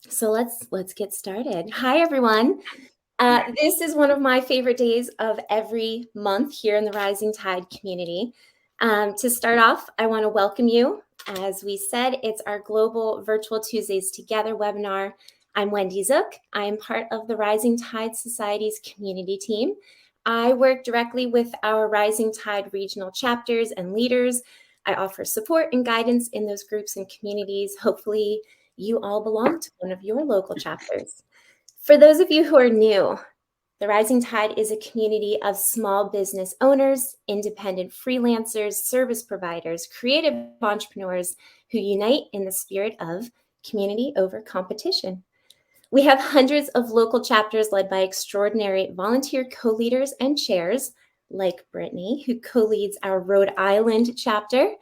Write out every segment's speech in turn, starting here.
So let's get started. Hi, everyone. This is one of my favorite days of every month here in the Rising Tide community. To start off, I want to welcome you. As we said, it's our global virtual Tuesdays Together webinar. I'm Wendy Zook. I am part of the Rising Tide Society's community team. I work directly with our Rising Tide regional chapters and leaders. I offer support and guidance in those groups and communities. Hopefully, you all belong to one of your local chapters. For those of you who are new, the Rising Tide is a community of small business owners, independent freelancers, service providers, creative entrepreneurs who unite in the spirit of community over competition. We have hundreds of local chapters led by extraordinary volunteer co-leaders and chairs, like Brittanny, who co-leads our Rhode Island chapter.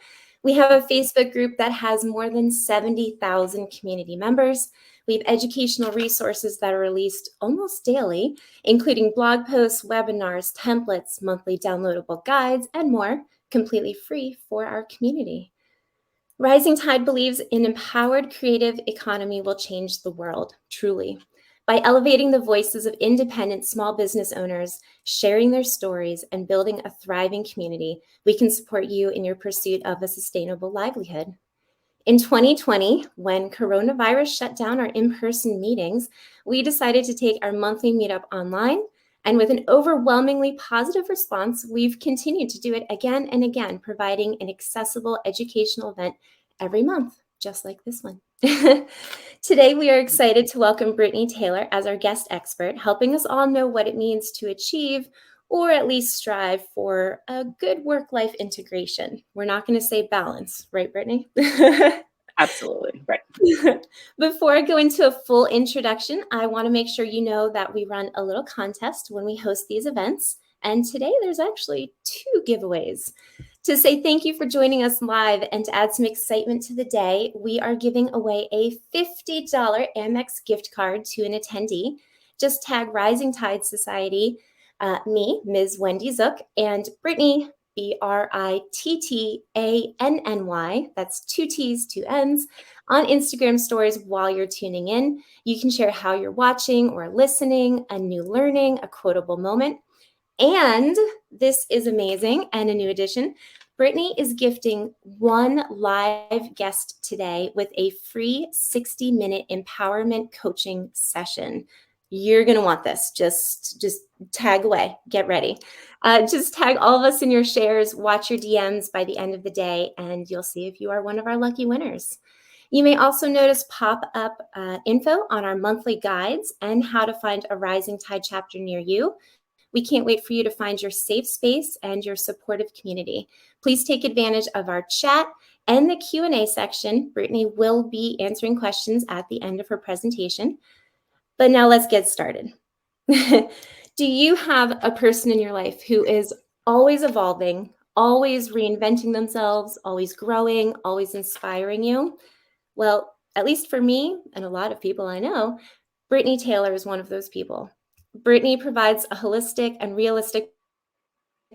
We have a Facebook group that has more than 70,000 community members. We have educational resources that are released almost daily, including blog posts, webinars, templates, monthly downloadable guides, and more, completely free for our community. Rising Tide believes an empowered creative economy will change the world, truly. By elevating the voices of independent small business owners, sharing their stories, and building a thriving community, we can support you in your pursuit of a sustainable livelihood. In 2020, when coronavirus shut down our in-person meetings, we decided to take our monthly meetup online. And with an overwhelmingly positive response, we've continued to do it again and again, providing an accessible educational event every month, just like this one. Today, we are excited to welcome Brittanny Taylor as our guest expert, helping us all know what it means to achieve or at least strive for a good work-life integration. We're not going to say balance, right, Brittanny? Absolutely, right. Before I go into a full introduction, I want to make sure you know that we run a little contest when we host these events. And today there's actually 2 giveaways. To say thank you for joining us live and to add some excitement to the day, we are giving away a $50 Amex gift card to an attendee. Just tag Rising Tide Society, me, Ms. Wendy Zook, and Brittanny, Brittanny, that's 2 T's, 2 N's, on Instagram stories while you're tuning in. You can share how you're watching or listening, a new learning, a quotable moment. And this is amazing and a new addition. Brittanny is gifting one live guest today with a free 60-minute empowerment coaching session. You're going to want this. Just tag away. Get ready. Just tag all of us in your shares. Watch your DMs by the end of the day, and you'll see if you are one of our lucky winners. You may also notice pop-up info on our monthly guides and how to find a Rising Tide chapter near you. We can't wait for you to find your safe space and your supportive community. Please take advantage of our chat and the Q&A section. Brittanny will be answering questions at the end of her presentation. But now let's get started. Do you have a person in your life who is always evolving, always reinventing themselves, always growing, always inspiring you? Well, at least for me and a lot of people I know, Brittanny Taylor is one of those people. Brittanny provides a holistic and realistic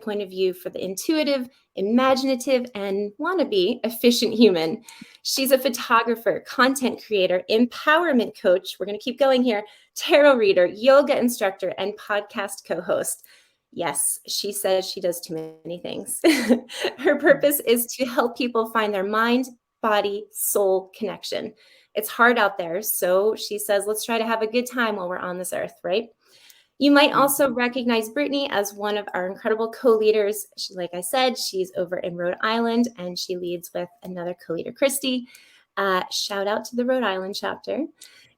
point of view for the intuitive, imaginative, and wannabe efficient human. She's a photographer, content creator, empowerment coach. We're going to keep going here. Tarot reader, yoga instructor, and podcast co-host. Yes, she says she does too many things. Her purpose is to help people find their mind, body, soul connection. It's hard out there, so she says, let's try to have a good time while we're on this earth, right? You might also recognize Brittanny as one of our incredible co-leaders. Like I said, she's over in Rhode Island, and she leads with another co-leader, Christy. Shout out to the Rhode Island chapter.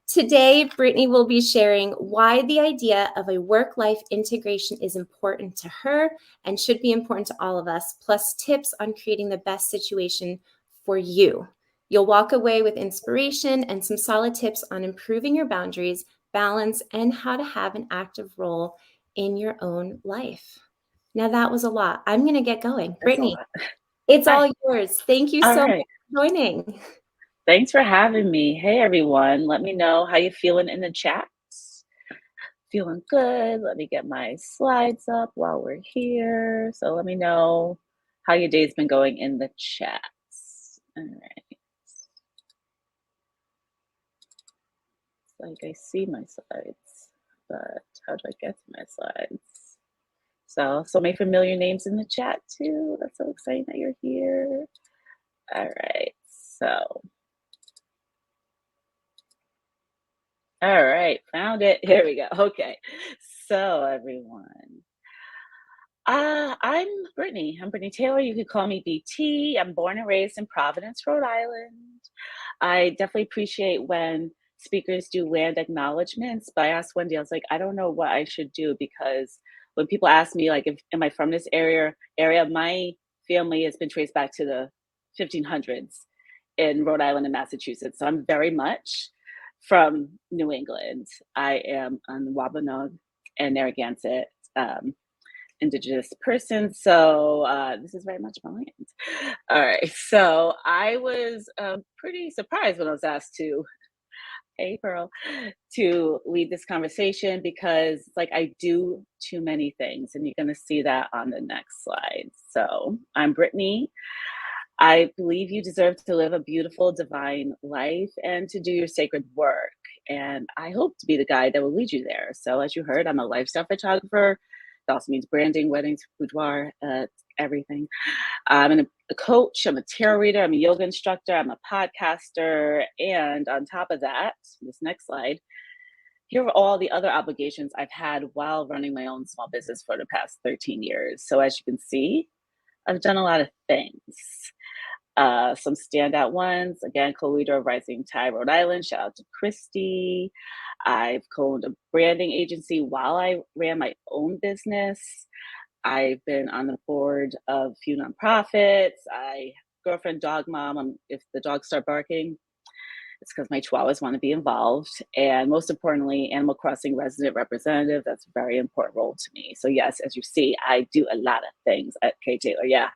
Today, Brittanny will be sharing why the idea of a work-life integration is important to her and should be important to all of us, plus tips on creating the best situation for you. You'll walk away with inspiration and some solid tips on improving your boundaries, balance, and how to have an active role in your own life. Now that was a lot. I'm going to get going. Brittanny, it's all yours. Thank you so much for joining. Thanks for having me. Hey, everyone. Let me know how you feeling in the chats. Feeling good. Let me get my slides up while we're here. So let me know how your day's been going in the chats. All right. like I see my slides, but how do I get to my slides? So many familiar names in the chat too. That's so exciting that you're here. All right. All right, found it. Here we go. Okay. So everyone, I'm Brittany. I'm Brittany Taylor. You can call me BT. I'm born and raised in Providence, Rhode Island. I definitely appreciate when speakers do land acknowledgments, but I asked Wendy, I was like, I don't know what I should do because when people ask me, like, if am I from this area, my family has been traced back to the 1500s in Rhode Island and Massachusetts. So I'm very much from New England. I am on Wabanog and Narragansett. Indigenous person. So this is very much my land. All right. So I was pretty surprised when I was asked to, hey, Pearl, to lead this conversation because like I do too many things, and you're going to see that on the next slide. So I'm Brittany. I believe you deserve to live a beautiful, divine life and to do your sacred work. And I hope to be the guide that will lead you there. So, as you heard, I'm a lifestyle photographer. It also means branding, weddings, boudoir, everything. I'm a coach, I'm a tarot reader, I'm a yoga instructor, I'm a podcaster. And on top of that, this next slide, here are all the other obligations I've had while running my own small business for the past 13 years. So, as you can see, I've done a lot of things. Some standout ones, again, co-leader of Rising Tide Rhode Island. Shout out to Christy. I've co-owned a branding agency while I ran my own business. I've been on the board of a few nonprofits. I girlfriend dog mom. If the dogs start barking, it's because my chihuahuas want to be involved. And most importantly, Animal Crossing resident representative. That's a very important role to me. So yes, as you see, I do a lot of things at K Taylor. Yeah,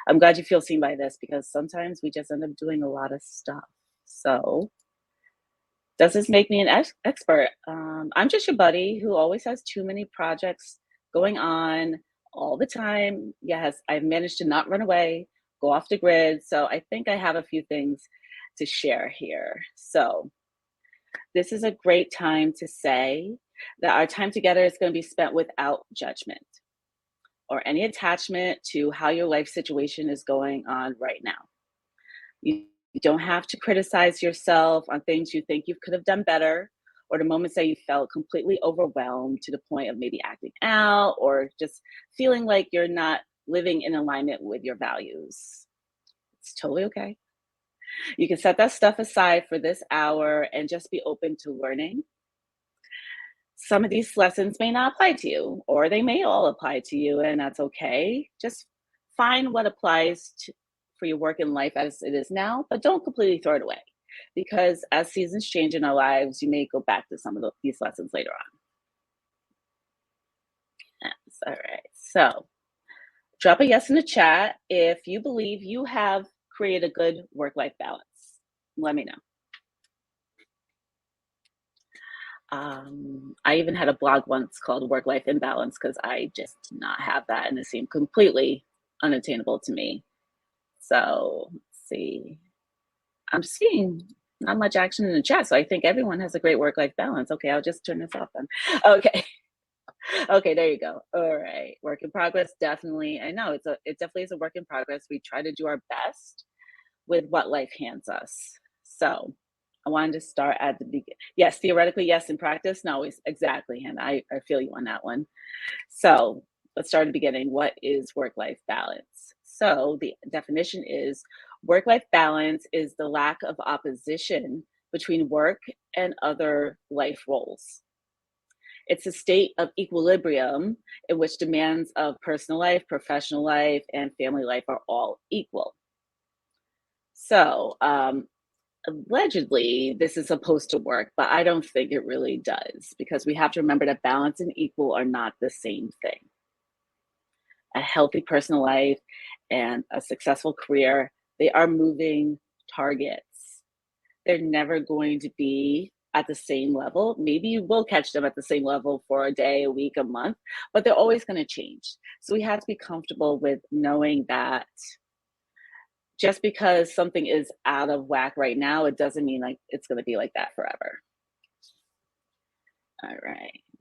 I'm glad you feel seen by this because sometimes we just end up doing a lot of stuff. So, does this make me an expert? I'm just your buddy who always has too many projects going on all the time. Yes, I've managed to not run away, go off the grid. So, I think I have a few things to share here. So, this is a great time to say that our time together is going to be spent without judgment or any attachment to how your life situation is going on right now. You don't have to criticize yourself on things you think you could have done better or the moments that you felt completely overwhelmed to the point of maybe acting out or just feeling like you're not living in alignment with your values. It's totally okay. You can set that stuff aside for this hour and just be open to learning. Some of these lessons may not apply to you, or they may all apply to you, and that's okay. Just find what applies for your work and life as it is now, but don't completely throw it away. Because as seasons change in our lives, you may go back to some of these lessons later on. Yes, all right. So drop a yes in the chat if you believe you have created a good work life balance. Let me know. I even had a blog once called Work Life Imbalance because I just did not have that and it seemed completely unattainable to me. So let's see. I'm seeing not much action in the chat, so I think everyone has a great work life balance. Okay, I'll just turn this off then. Okay. Okay, there you go. All right. Work in progress, definitely. I know it definitely is a work in progress. We try to do our best with what life hands us. So I wanted to start at the beginning. Yes, theoretically, yes. In practice, no, exactly. And I feel you on that one. So let's start at the beginning. What is work life balance? So the definition is work life balance is the lack of opposition between work and other life roles. It's a state of equilibrium in which demands of personal life, professional life, and family life are all equal. So, allegedly, this is supposed to work, but I don't think it really does because we have to remember that balance and equal are not the same thing. A healthy personal life and a successful career, they are moving targets. They're never going to be at the same level. Maybe you will catch them at the same level for a day, a week, a month, but they're always going to change. So we have to be comfortable with knowing that just because something is out of whack right now, it doesn't mean like it's going to be like that forever.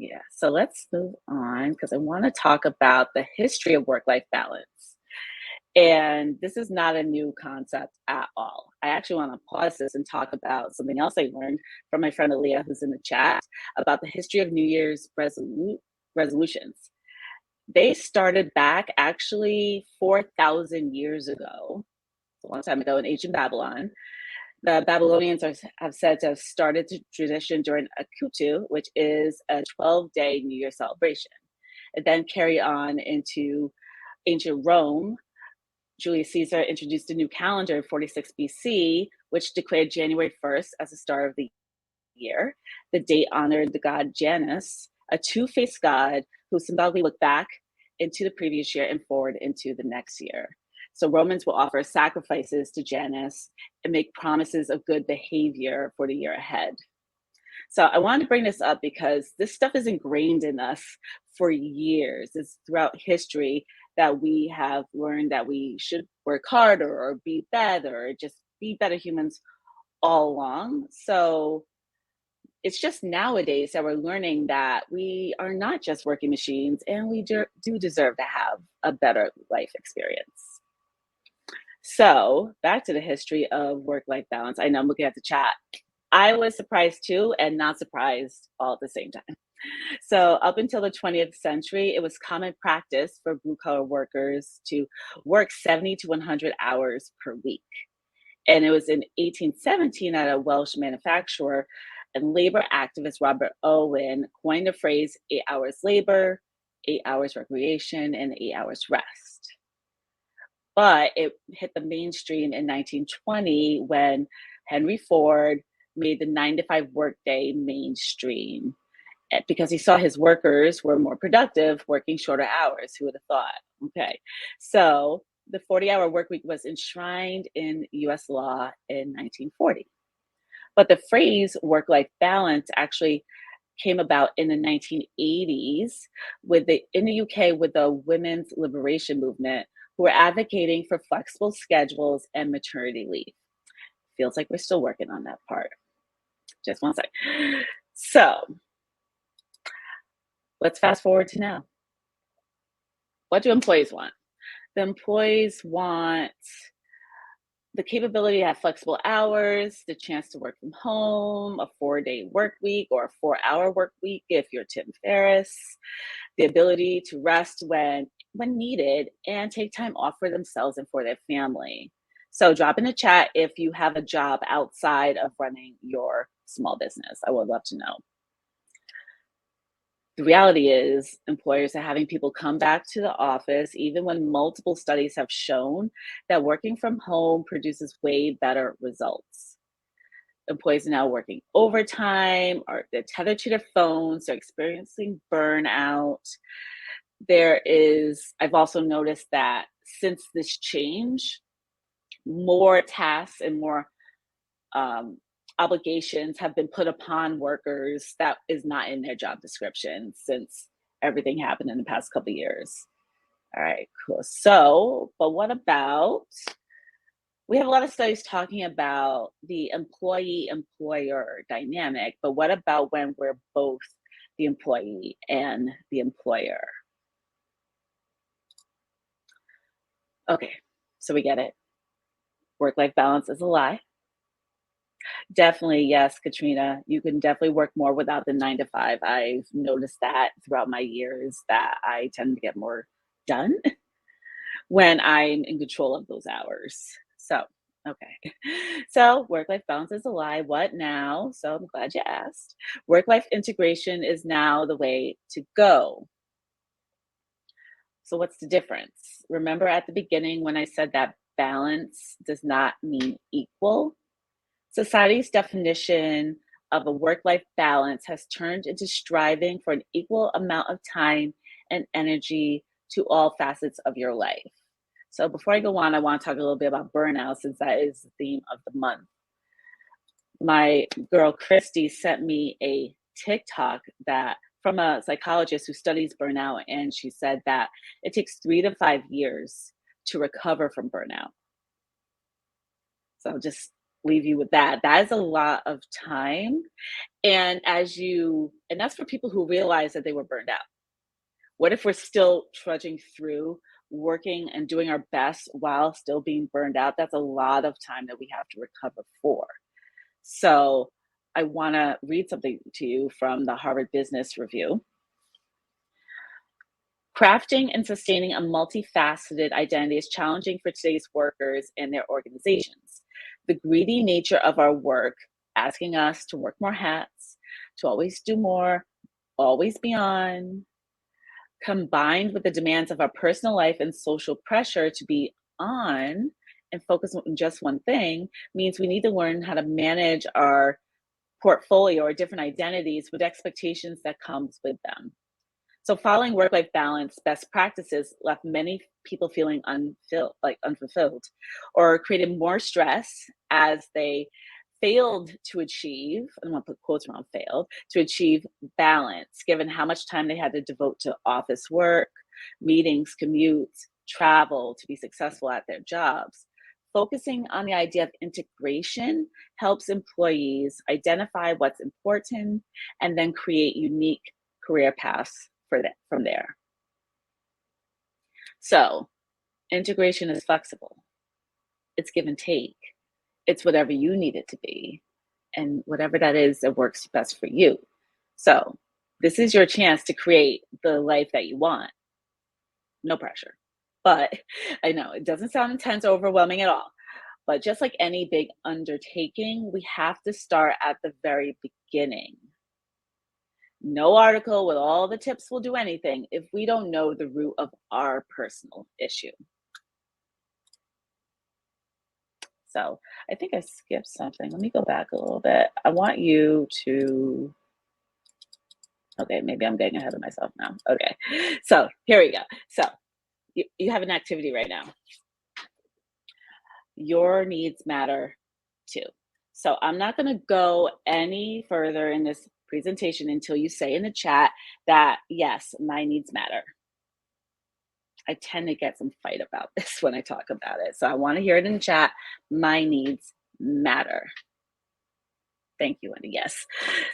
Yeah, so let's move on because I want to talk about the history of work-life balance. And this is not a new concept at all. I actually want to pause this and talk about something else I learned from my friend Aaliyah, who's in the chat, about the history of New Year's resolutions. They started back actually 4,000 years ago, a long time ago in ancient Babylon. The Babylonians have said to have started the tradition during Akutu, which is a 12-day New Year celebration. It then carried on into ancient Rome. Julius Caesar introduced a new calendar in 46 BC, which declared January 1st as the start of the year. The date honored the god Janus, a two-faced god who symbolically looked back into the previous year and forward into the next year. So Romans will offer sacrifices to Janus and make promises of good behavior for the year ahead. So I wanted to bring this up because this stuff is ingrained in us for years. It's throughout history that we have learned that we should work harder or be better, or just be better humans all along. So it's just nowadays that we're learning that we are not just working machines and we do deserve to have a better life experience. So back to the history of work-life balance. I know I'm looking at the chat. I was surprised too, and not surprised all at the same time. So up until the 20th century, it was common practice for blue-collar workers to work 70 to 100 hours per week. And it was in 1817 that a Welsh manufacturer and labor activist Robert Owen coined the phrase 8 hours labor, 8 hours recreation, and 8 hours rest. But it hit the mainstream in 1920 when Henry Ford made the 9 to 5 workday mainstream because he saw his workers were more productive working shorter hours. Who would have thought? Okay. So the 40-hour work week was enshrined in US law in 1940. But the phrase work-life balance actually came about in the 1980s in the UK with the women's liberation movement who were advocating for flexible schedules and maternity leave. Feels like we're still working on that part. Just one sec. So let's fast forward to now. What do employees want? The employees want the capability to have flexible hours, the chance to work from home, a 4-day work week or a 4-hour work week if you're Tim Ferriss, the ability to rest when needed and take time off for themselves and for their family. So drop in the chat if you have a job outside of running your small business. I would love to know. The reality is employers are having people come back to the office, even when multiple studies have shown that working from home produces way better results. Employees are now working overtime, or they're tethered to their phones, they're experiencing burnout. I've also noticed that since this change, more tasks and more obligations have been put upon workers that is not in their job description since everything happened in the past couple of years. All right, cool. So, but what about, we have a lot of studies talking about the employee-employer dynamic, but what about when we're both the employee and the employer? Okay, so we get it. Work-life balance is a lie. Definitely, yes, Katrina. You can definitely work more without the 9 to 5. I've noticed that throughout my years that I tend to get more done when I'm in control of those hours. So, okay. So, work-life balance is a lie. What now? So, I'm glad you asked. Work-life integration is now the way to go. So, what's the difference? Remember at the beginning when I said that balance does not mean equal? Society's definition of a work-life balance has turned into striving for an equal amount of time and energy to all facets of your life. So before I go on, I want to talk a little bit about burnout since that is the theme of the month. My girl Christy sent me a TikTok that from a psychologist who studies burnout, and she said that it takes 3 to 5 years to recover from burnout. So just leave you with that. That is a lot of time. And that's for people who realize that they were burned out. What if we're still trudging through, working and doing our best while still being burned out? That's a lot of time that we have to recover for. So I want to read something to you from the Harvard Business Review. Crafting and sustaining a multifaceted identity is challenging for today's workers and their organizations. The greedy nature of our work, asking us to work more hats, to always do more, always be on, combined with the demands of our personal life and social pressure to be on and focus on just one thing, means we need to learn how to manage our portfolio or different identities with expectations that comes with them. So following work-life balance best practices left many people feeling unfulfilled, or created more stress as they failed to achieve, I don't want to put quotes around failed, to achieve balance, given how much time they had to devote to office work, meetings, commutes, travel to be successful at their jobs. Focusing on the idea of integration helps employees identify what's important and then create unique career paths from there. So, integration is flexible. It's give and take. It's whatever you need it to be, and whatever that is that works best for you. So, this is your chance to create the life that you want. No pressure. But I know it doesn't sound intense or overwhelming at all. But just like any big undertaking, we have to start at the very beginning. No article with all the tips will do anything if we don't know the root of our personal issue. So I think I skipped something. Let me go back a little bit. I want you to, okay, maybe I'm getting ahead of myself now. Okay, so here we go. So you have an activity right now. Your needs matter too. So I'm not going to go any further in this presentation until you say in the chat that, yes, my needs matter. I tend to get some fight about this when I talk about it. So I want to hear it in the chat. My needs matter. Thank you, Wendy. Yes.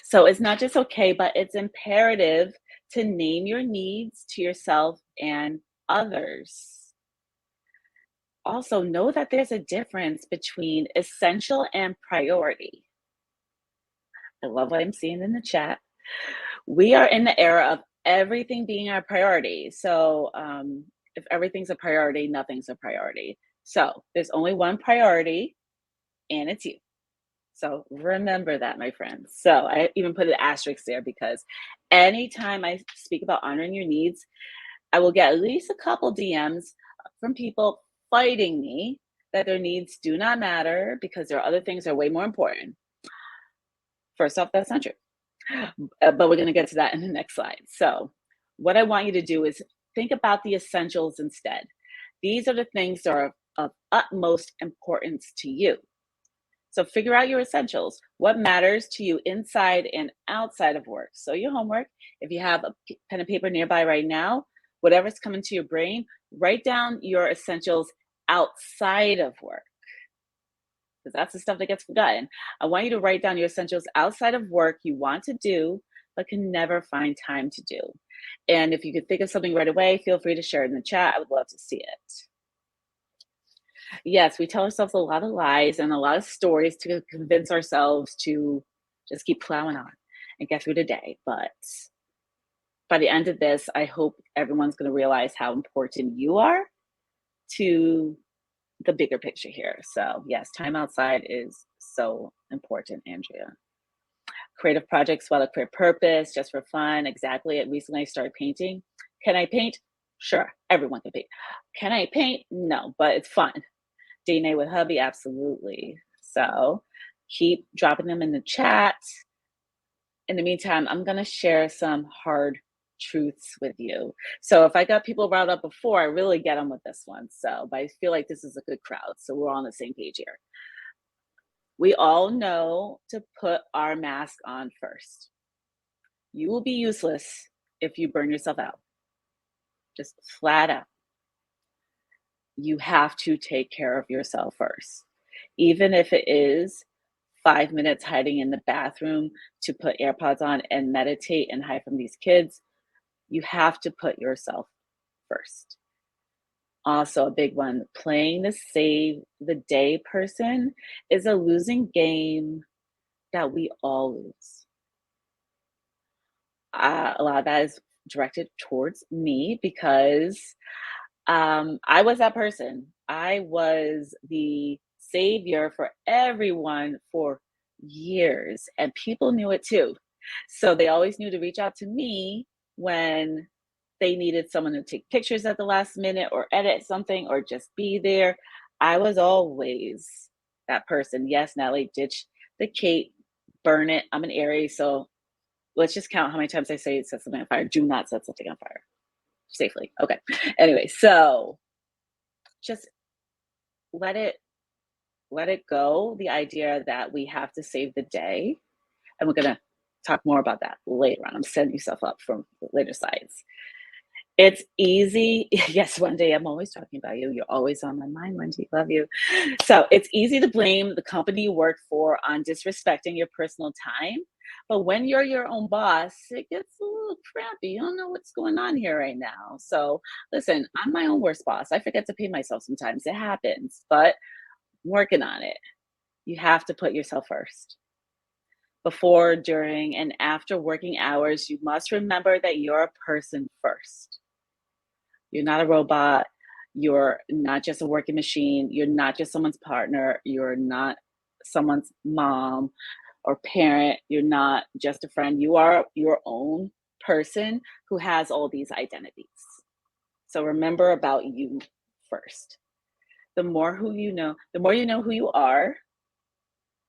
So it's not just okay, but it's imperative to name your needs to yourself and others. Also, know that there's a difference between essential and priority. I love what I'm seeing in the chat. We are in the era of everything being our priority. So if everything's a priority, nothing's a priority. So there's only one priority, and it's you. So remember that, my friends. So I even put an asterisk there because anytime I speak about honoring your needs, I will get at least a couple DMs from people fighting me that their needs do not matter because there are other things that are way more important. First off, that's not true. But we're going to get to that in the next slide. So what I want you to do is think about the essentials instead. These are the things that are of utmost importance to you. So figure out your essentials. What matters to you inside and outside of work? So your homework, if you have a pen and paper nearby right now, whatever's coming to your brain, write down your essentials outside of work, because that's the stuff that gets forgotten. I want you to write down your essentials outside of work you want to do, but can never find time to do. And if you could think of something right away, feel free to share it in the chat. I would love to see it. Yes, we tell ourselves a lot of lies and a lot of stories to convince ourselves to just keep plowing on and get through the day. But by the end of this, I hope everyone's going to realize how important you are to the bigger picture here. So yes, time outside is so important, Andrea. Creative projects while a career purpose, just for fun. Exactly. Recently I started painting. Can I paint? Sure, everyone can paint. Can I paint? No, but it's fun. DNA with hubby, absolutely. So keep dropping them in the chat. In the meantime, I'm going to share some hard truths with you. So if I got people riled up before, I really get them with this one. So, but I feel like this is a good crowd. So we're all on the same page here. We all know to put our mask on first. You will be useless if you burn yourself out. Just flat out. You have to take care of yourself first. even if it is 5 minutes hiding in the bathroom to put AirPods on and meditate and hide from these kids. You have to put yourself first. Also, a big one, playing the save the day person is a losing game that we all lose. A lot of that is directed towards me because I was that person. I was the savior for everyone for years, and people knew it too. So they always knew to reach out to me when they needed someone to take pictures at the last minute or edit something or just be there. I was always that person. Yes, Natalie, ditch the cape, burn it. I'm an Aries, so let's just count how many times I say set something on fire. Do not set something on fire safely. Okay. Anyway, so just let it let it go, the idea that we have to save the day, and we're gonna talk more about that later on. I'm setting yourself up for later slides. It's easy. Yes, Wendy, I'm always talking about you. You're always on my mind, Wendy. Love you. So it's easy to blame the company you work for on disrespecting your personal time. But when you're your own boss, it gets a little crappy. You don't know what's going on here right now. So listen, I'm my own worst boss. I forget to pay myself sometimes. It happens, but I'm working on it. You have to put yourself first. Before, during, and after working hours, you must remember that you're a person first. You're not a robot. You're not just a working machine. You're not just someone's partner. You're not someone's mom or parent. You're not just a friend. You are your own person who has all these identities. So remember about you first. The more you know who you are,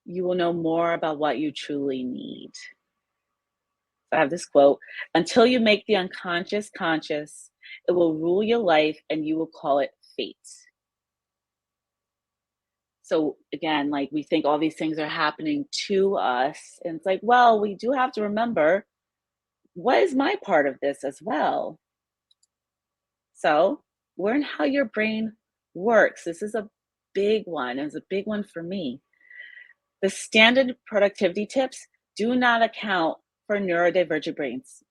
you will know more about what you truly need. So I have this quote: until you make the unconscious conscious, it will rule your life and you will call it fate. So again, like we think all these things are happening to us. And it's like, well, we do have to remember what is my part of this as well. So learn how your brain works. This is a big one. It's a big one for me. The standard productivity tips do not account for neurodivergent brains.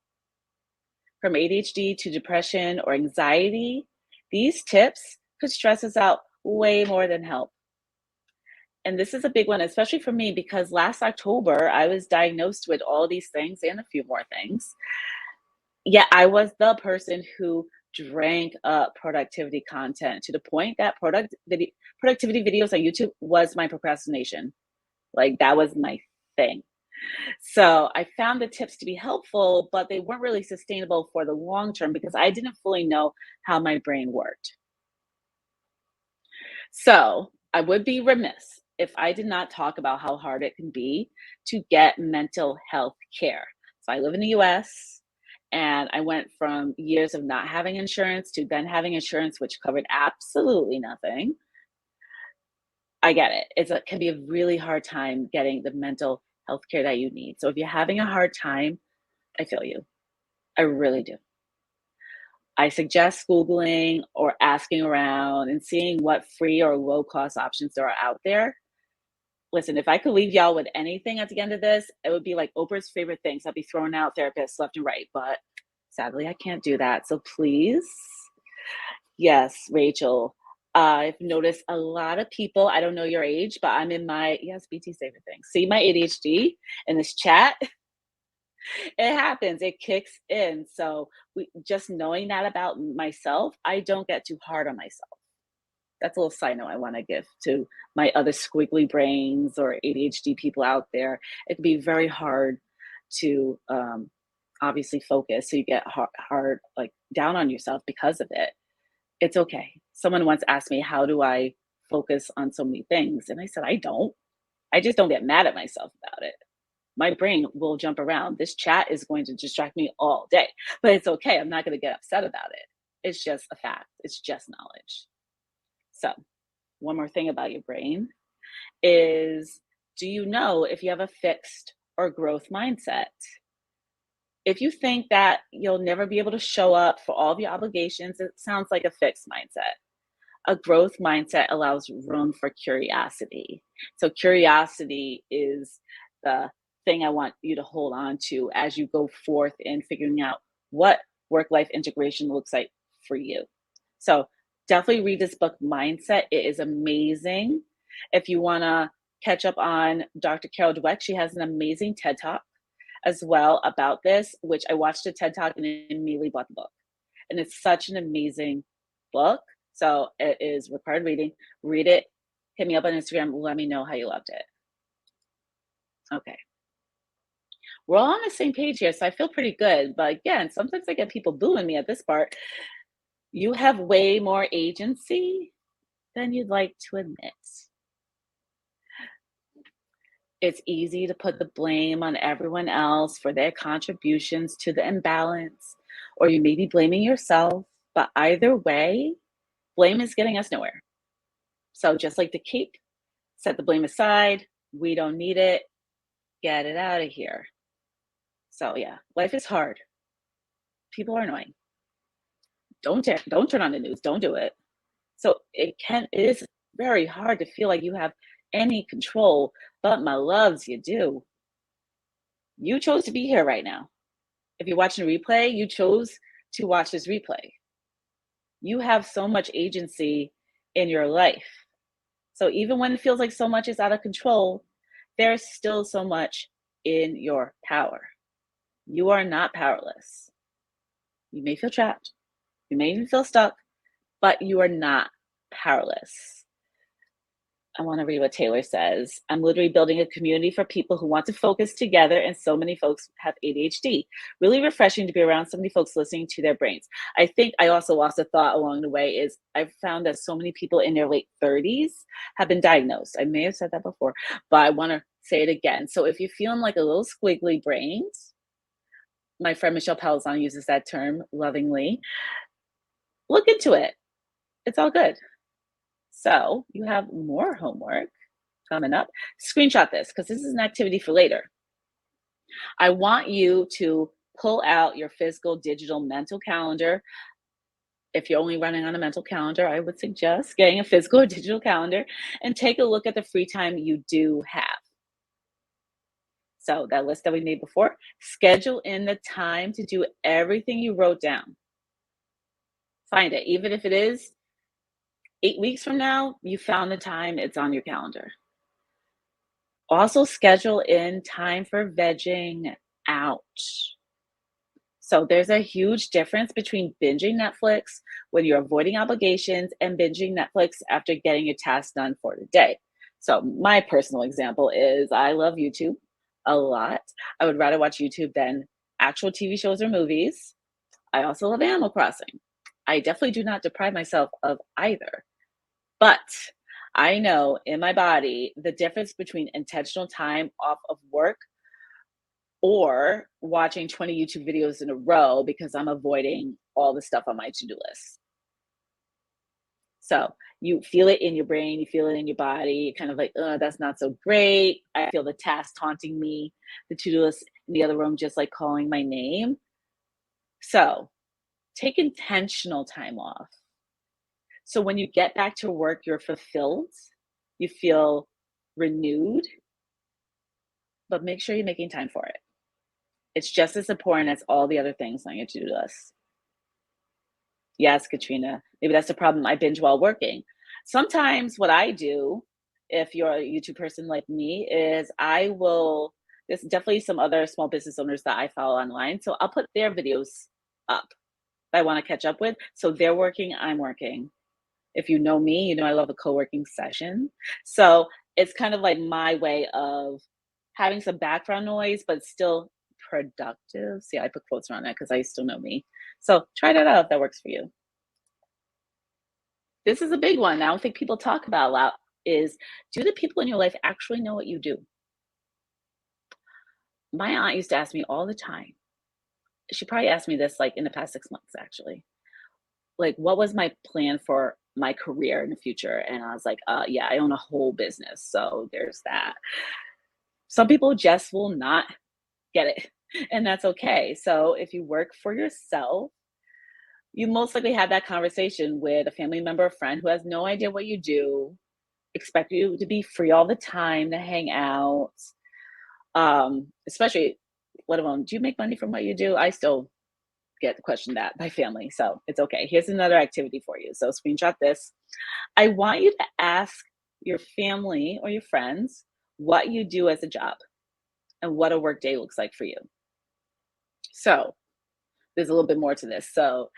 From ADHD to depression or anxiety, these tips could stress us out way more than help. And this is a big one, especially for me, because last October I was diagnosed with all these things and a few more things. Yet I was the person who drank up productivity content to the point that productivity videos on YouTube was my procrastination. Like that was my thing. So I found the tips to be helpful, but they weren't really sustainable for the long term because I didn't fully know how my brain worked. So I would be remiss if I did not talk about how hard it can be to get mental health care. So I live in the US and I went from years of not having insurance to then having insurance, which covered absolutely nothing. I get it. It can be a really hard time getting the mental health care that you need. So if you're having a hard time, I feel you. I really do. I suggest Googling or asking around and seeing what free or low cost options there are out there. Listen, if I could leave y'all with anything at the end of this, it would be like Oprah's favorite things. I'd be throwing out therapists left and right, but sadly, I can't do that. So please, yes, Rachel. I've noticed a lot of people, I don't know your age, but I'm in my, yes, BT's favorite thing. See my ADHD in this chat? It happens, it kicks in. So just knowing that about myself, I don't get too hard on myself. That's a little side note I want to give to my other squiggly brains or ADHD people out there. It can be very hard to obviously focus. So you get hard, like down on yourself because of it. It's okay. Someone once asked me, how do I focus on so many things? And I said, I don't. I just don't get mad at myself about it. My brain will jump around. This chat is going to distract me all day, but it's okay. I'm not going to get upset about it. It's just a fact. It's just knowledge. So, one more thing about your brain is, do you know if you have a fixed or growth mindset? If you think that you'll never be able to show up for all of your obligations, it sounds like a fixed mindset. A growth mindset allows room for curiosity. So curiosity is the thing I want you to hold on to as you go forth in figuring out what work-life integration looks like for you. So definitely read this book, Mindset. It is amazing. If you want to catch up on Dr. Carol Dweck, she has an amazing TED Talk as well about this, which I watched the TED Talk and immediately bought the book. And it's such an amazing book. So it is required reading. Read it. Hit me up on Instagram. Let me know how you loved it. Okay. We're all on the same page here, so I feel pretty good. But again, sometimes I get people booing me at this part. You have way more agency than you'd like to admit. It's easy to put the blame on everyone else for their contributions to the imbalance, or you may be blaming yourself. But either way, blame is getting us nowhere. So just like the keep, set the blame aside. We don't need it. Get it out of here. So yeah, life is hard. People are annoying. Don't turn on the news. Don't do it. So it is very hard to feel like you have any control, but my loves, you do. You chose to be here right now. If you're watching a replay, you chose to watch this replay. You have so much agency in your life. So even when it feels like so much is out of control, there's still so much in your power. You are not powerless. You may feel trapped. You may even feel stuck, but you are not powerless. I want to read what Taylor says. I'm literally building a community for people who want to focus together, and so many folks have ADHD. Really refreshing to be around so many folks listening to their brains. I think I also lost a thought along the way is I've found that so many people in their late 30s have been diagnosed. I may have said that before, but I want to say it again. So if you're feeling like a little squiggly brains, my friend Michelle Pelzon uses that term lovingly, look into it. It's all good. So you have more homework coming up. Screenshot this because this is an activity for later. I want you to pull out your physical, digital, mental calendar. If you're only running on a mental calendar, I would suggest getting a physical or digital calendar and take a look at the free time you do have. So that list that we made before, schedule in the time to do everything you wrote down. Find it, even if it is 8 weeks from now, you found the time, it's on your calendar. Also schedule in time for vegging out. So there's a huge difference between binging Netflix when you're avoiding obligations and binging Netflix after getting your tasks done for the day. So my personal example is I love YouTube a lot. I would rather watch YouTube than actual TV shows or movies. I also love Animal Crossing. I definitely do not deprive myself of either. But I know in my body the difference between intentional time off of work or watching 20 YouTube videos in a row because I'm avoiding all the stuff on my to-do list. So you feel it in your brain, you feel it in your body, kind of like, that's not so great. I feel the task taunting me, the to-do list in the other room just like calling my name. So take intentional time off. So when you get back to work, you're fulfilled, you feel renewed, but make sure you're making time for it. It's just as important as all the other things on your to-do list. Yes, Katrina, maybe that's the problem. I binge while working. Sometimes what I do, if you're a YouTube person like me, is there's definitely some other small business owners that I follow online. So I'll put their videos up that I want to catch up with. So they're working, I'm working. If you know me, you know I love a co-working session. So it's kind of like my way of having some background noise, but still productive. See, I put quotes around that because I still know me. So try that out if that works for you. This is a big one. I don't think people talk about a lot is, do the people in your life actually know what you do? My aunt used to ask me all the time. She probably asked me this like in the past 6 months, actually. Like, what was my plan for my career in the future? And I was like, yeah, I own a whole business. So there's that. Some people just will not get it, and that's okay. So if you work for yourself, you most likely had that conversation with a family member or friend who has no idea what you do, expect you to be free all the time to hang out. Especially, let alone, do you make money from what you do? I still get questioned that by family, so it's okay. Here's another activity for you. So screenshot this. I want you to ask your family or your friends what you do as a job and what a work day looks like for you. So there's a little bit more to this. So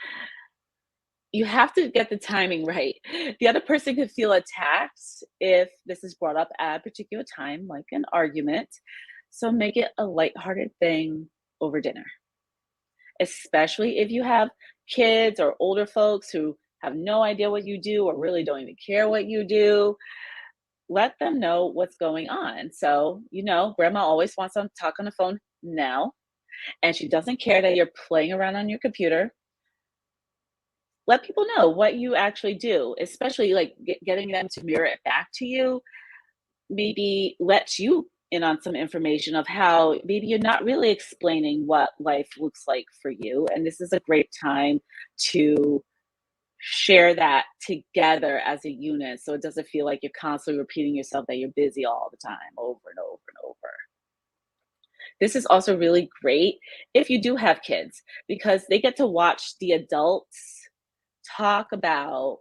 you have to get the timing right. The other person could feel attacked if this is brought up at a particular time, like an argument. So make it a lighthearted thing over dinner, especially if you have kids or older folks who have no idea what you do or really don't even care what you do. Let them know what's going on. So, grandma always wants to talk on the phone now, and she doesn't care that you're playing around on your computer. Let people know what you actually do, especially like getting them to mirror it back to you. Maybe let you in on some information of how maybe you're not really explaining what life looks like for you. And this is a great time to share that together as a unit so it doesn't feel like you're constantly repeating yourself that you're busy all the time over and over and over. This is also really great if you do have kids because they get to watch the adults talk about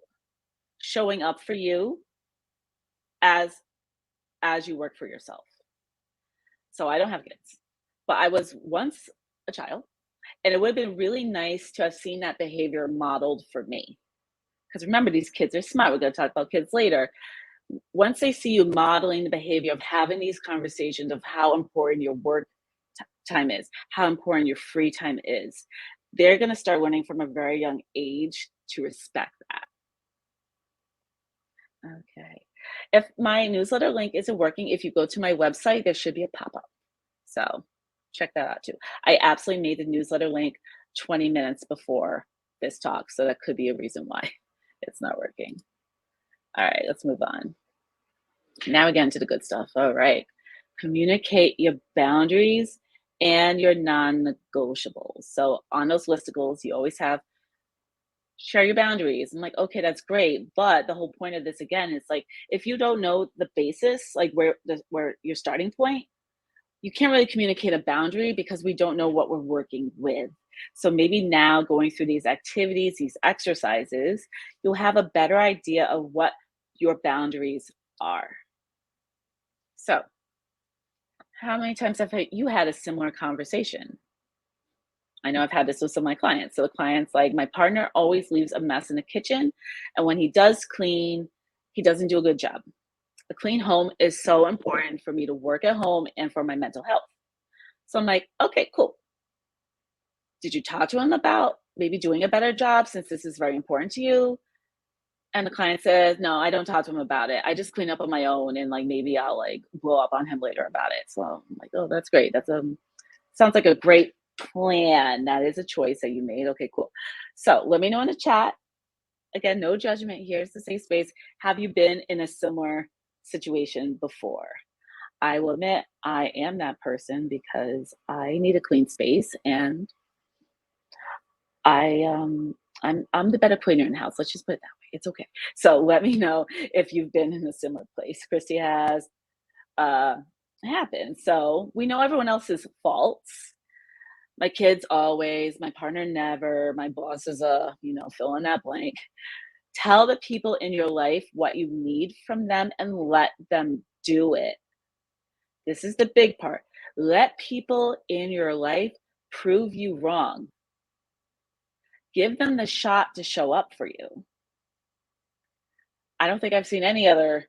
showing up for you as you work for yourself. So I don't have kids, but I was once a child, and it would have been really nice to have seen that behavior modeled for me. Because remember, these kids are smart. We're going to talk about kids later. Once they see you modeling the behavior of having these conversations of how important your work time is, how important your free time is, they're going to start learning from a very young age to respect that. Okay. If my newsletter link isn't working, if you go to my website, there should be a pop-up. So check that out too. I absolutely made the newsletter link 20 minutes before this talk, so that could be a reason why it's not working. All right, let's move on. Now again to the good stuff. All right. Communicate your boundaries and your non-negotiables. So on those listicles, you always have share your boundaries. I'm like, okay, that's great. But the whole point of this again is like, if you don't know the basis, like where your starting point, you can't really communicate a boundary because we don't know what we're working with. So maybe now going through these activities, these exercises, you'll have a better idea of what your boundaries are. So how many times have you had a similar conversation? I know I've had this with some of my clients. So the client's like, my partner always leaves a mess in the kitchen. And when he does clean, he doesn't do a good job. A clean home is so important for me to work at home and for my mental health. So I'm like, okay, cool. Did you talk to him about maybe doing a better job since this is very important to you? And the client says, no, I don't talk to him about it. I just clean up on my own and like maybe I'll like blow up on him later about it. So I'm like, oh, that's great. That's sounds like a great plan. That is a choice that you made. Okay, cool. So let me know in the chat. Again, no judgment here. It's a safe space. Have you been in a similar situation before? I will admit I am that person because I need a clean space and I'm the better cleaner in the house. Let's just put it that way. It's okay. So let me know if you've been in a similar place. Christy has happened. So we know everyone else's faults. My kids always, my partner never, my boss is fill in that blank. Tell the people in your life what you need from them and let them do it. This is the big part. Let people in your life prove you wrong. Give them the shot to show up for you. I don't think I've seen any other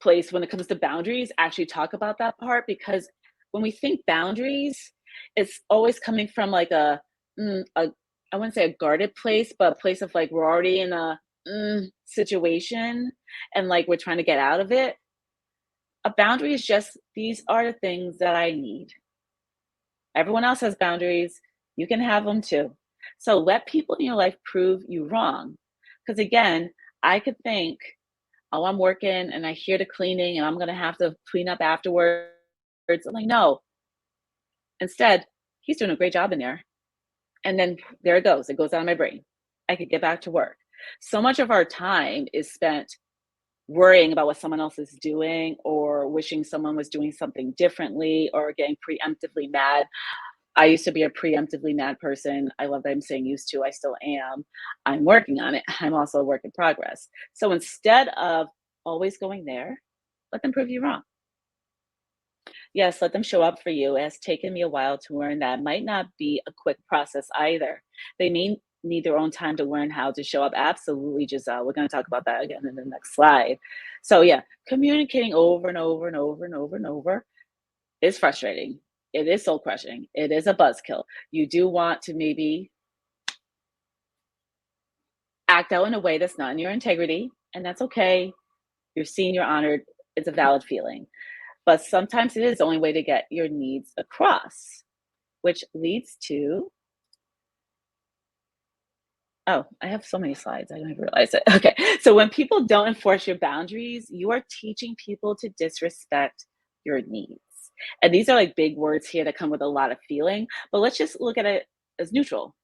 place when it comes to boundaries actually talk about that part, because when we think boundaries, it's always coming from like a I wouldn't say a guarded place, but a place of like we're already in a situation and like we're trying to get out of it. A boundary is just, these are the things that I need. Everyone else has boundaries. You can have them too. So let people in your life prove you wrong. Because again, I could think, oh, I'm working and I hear the cleaning and I'm going to have to clean up afterwards. I'm like, no. Instead, he's doing a great job in there. And then there it goes. It goes out of my brain. I could get back to work. So much of our time is spent worrying about what someone else is doing or wishing someone was doing something differently or getting preemptively mad. I used to be a preemptively mad person. I love that I'm saying used to, I still am. I'm working on it. I'm also a work in progress. So instead of always going there, let them prove you wrong. Yes, let them show up for you. It has taken me a while to learn that might not be a quick process either. They may need their own time to learn how to show up. Absolutely, Giselle. We're going to talk about that again in the next slide. So, yeah, communicating over and over and over and over and over is frustrating. It is soul crushing. It is a buzzkill. You do want to maybe act out in a way that's not in your integrity, and that's okay. You're seen, you're honored. It's a valid feeling. But sometimes it is the only way to get your needs across, which leads to, oh, I have so many slides. I don't even realize it. Okay. So when people don't enforce your boundaries, you are teaching people to disrespect your needs. And these are like big words here that come with a lot of feeling, but let's just look at it as neutral.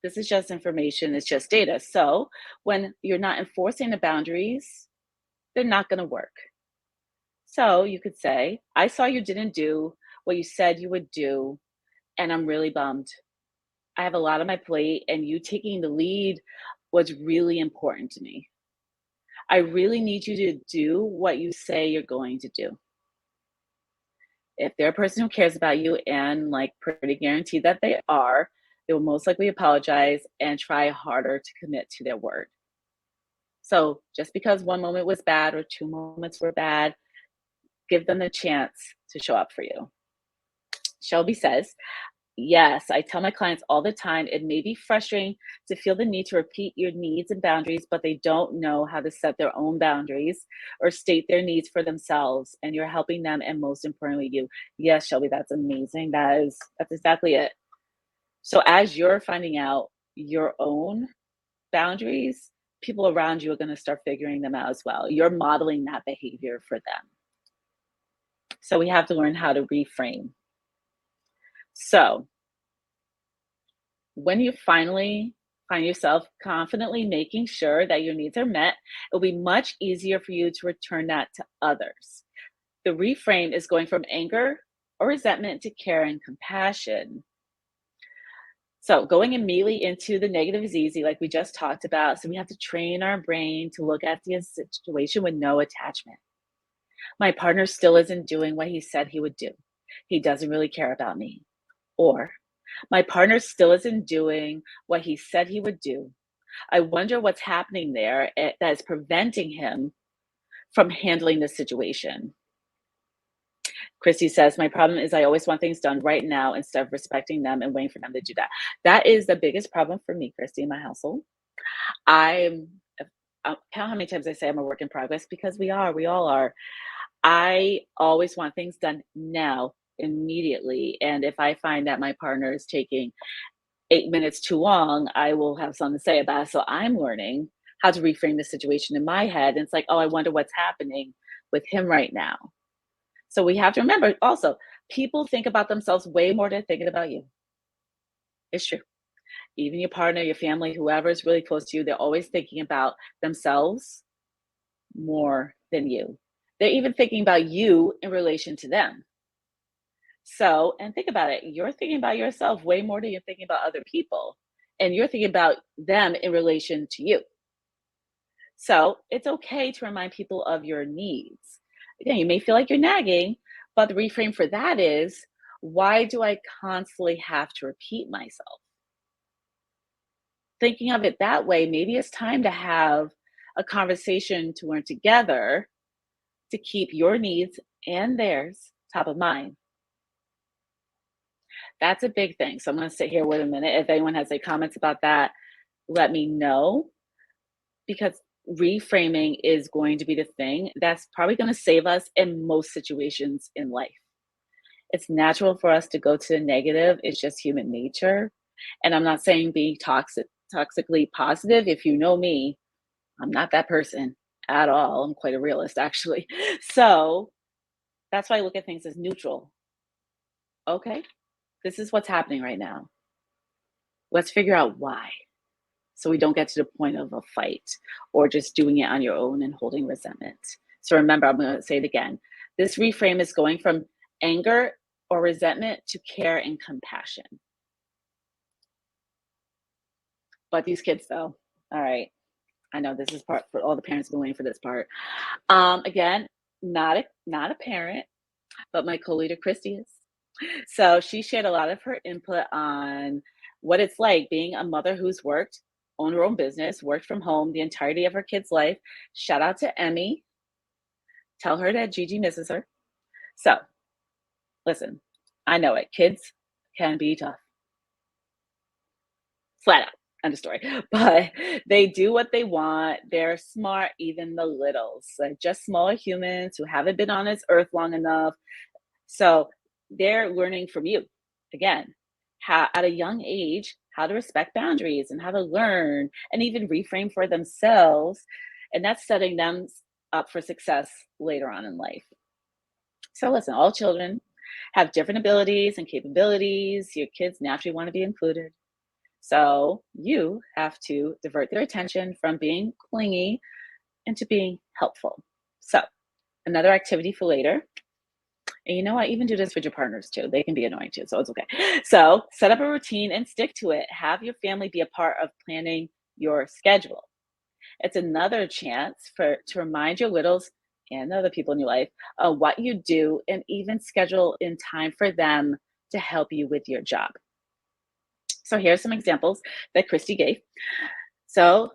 This is just information, it's just data. So when you're not enforcing the boundaries, they're not going to work. So you could say, I saw you didn't do what you said you would do, and I'm really bummed. I have a lot on my plate, and you taking the lead was really important to me. I really need you to do what you say you're going to do. If they're a person who cares about you, and like pretty guaranteed that they are, they will most likely apologize and try harder to commit to their word. So just because one moment was bad or two moments were bad, give them the chance to show up for you. Shelby says, yes, I tell my clients all the time it may be frustrating to feel the need to repeat your needs and boundaries, but they don't know how to set their own boundaries or state their needs for themselves. And you're helping them, and most importantly, you. Yes, Shelby, that's amazing. That's exactly it. So as you're finding out your own boundaries, people around you are going to start figuring them out as well. You're modeling that behavior for them. So we have to learn how to reframe. So when you finally find yourself confidently making sure that your needs are met, it'll be much easier for you to return that to others. The reframe is going from anger or resentment to care and compassion. So going immediately into the negative is easy, like we just talked about. So we have to train our brain to look at the situation with no attachment. My partner still isn't doing what he said he would do. He doesn't really care about me. Or my partner still isn't doing what he said he would do. I wonder what's happening there that is preventing him from handling the situation. Christy says, my problem is I always want things done right now instead of respecting them and waiting for them to do that. That is the biggest problem for me, Christy, in my household. I count how many times I say I'm a work in progress, because we all are. I always want things done now, immediately. And if I find that my partner is taking 8 minutes too long, I will have something to say about it. So I'm learning how to reframe the situation in my head. And it's like, oh, I wonder what's happening with him right now. So we have to remember also, people think about themselves way more than thinking about you. It's true. Even your partner, your family, whoever is really close to you, they're always thinking about themselves more than you. They're even thinking about you in relation to them. So, and think about it, you're thinking about yourself way more than you're thinking about other people. And you're thinking about them in relation to you. So it's okay to remind people of your needs. Again, you may feel like you're nagging, but the reframe for that is, why do I constantly have to repeat myself? Thinking of it that way, maybe it's time to have a conversation to learn together to keep your needs and theirs top of mind. That's a big thing. So I'm going to sit here with a minute. If anyone has any comments about that, let me know, because reframing is going to be the thing that's probably going to save us in most situations in life. It's natural for us to go to the negative. It's just human nature. And I'm not saying be toxically positive. If you know me, I'm not that person at all. I'm quite a realist, actually. So that's why I look at things as neutral. Okay, this is what's happening right now. Let's figure out why. so we don't get to the point of a fight or just doing it on your own and holding resentment. So remember, I'm going to say it again. This reframe is going from anger or resentment to care and compassion. But these kids, though, all right. I know this is part for all the parents been waiting for this part. Again, not a parent, but my co-leader Christy is. So she shared a lot of her input on what it's like being a mother who's worked, owned her own business, worked from home the entirety of her kid's life. Shout out to Emmy. Tell her that Gigi misses her. So listen, I know it. Kids can be tough. Flat out. End of story. But they do what they want. They're smart, even the littles, like just smaller humans who haven't been on this earth long enough. So they're learning from you again, how at a young age, how to respect boundaries and how to learn and even reframe for themselves. And that's setting them up for success later on in life. So listen, all children have different abilities and capabilities. Your kids naturally want to be included. So you have to divert their attention from being clingy into being helpful. So another activity for later. And you know what? Even do this with your partners too. They can be annoying too, so it's okay. So set up a routine and stick to it. Have your family be a part of planning your schedule. It's another chance to remind your littles and other people in your life what you do and even schedule in time for them to help you with your job. So here's some examples that Christy gave. So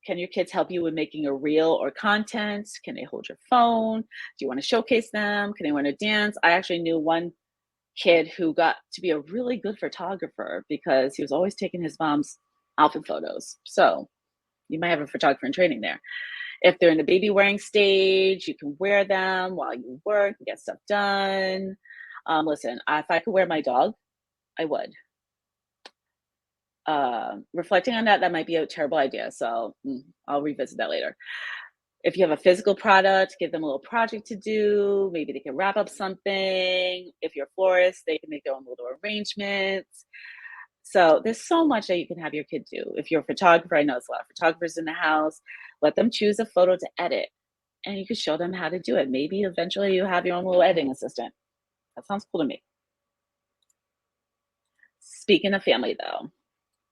can your kids help you with making a reel or content? Can they hold your phone? Do you want to showcase them? Can they learn to dance? I actually knew one kid who got to be a really good photographer because he was always taking his mom's outfit photos. So you might have a photographer in training there. If they're in the baby wearing stage, you can wear them while you work and get stuff done. Listen, if I could wear my dog, I would. Reflecting on that, that might be a terrible idea. So I'll revisit that later. If you have a physical product, give them a little project to do. Maybe they can wrap up something. If you're a florist, they can make their own little arrangements. So there's so much that you can have your kid do. If you're a photographer, I know there's a lot of photographers in the house. Let them choose a photo to edit, and you can show them how to do it. Maybe eventually you have your own little editing assistant. That sounds cool to me. Speaking of family, though,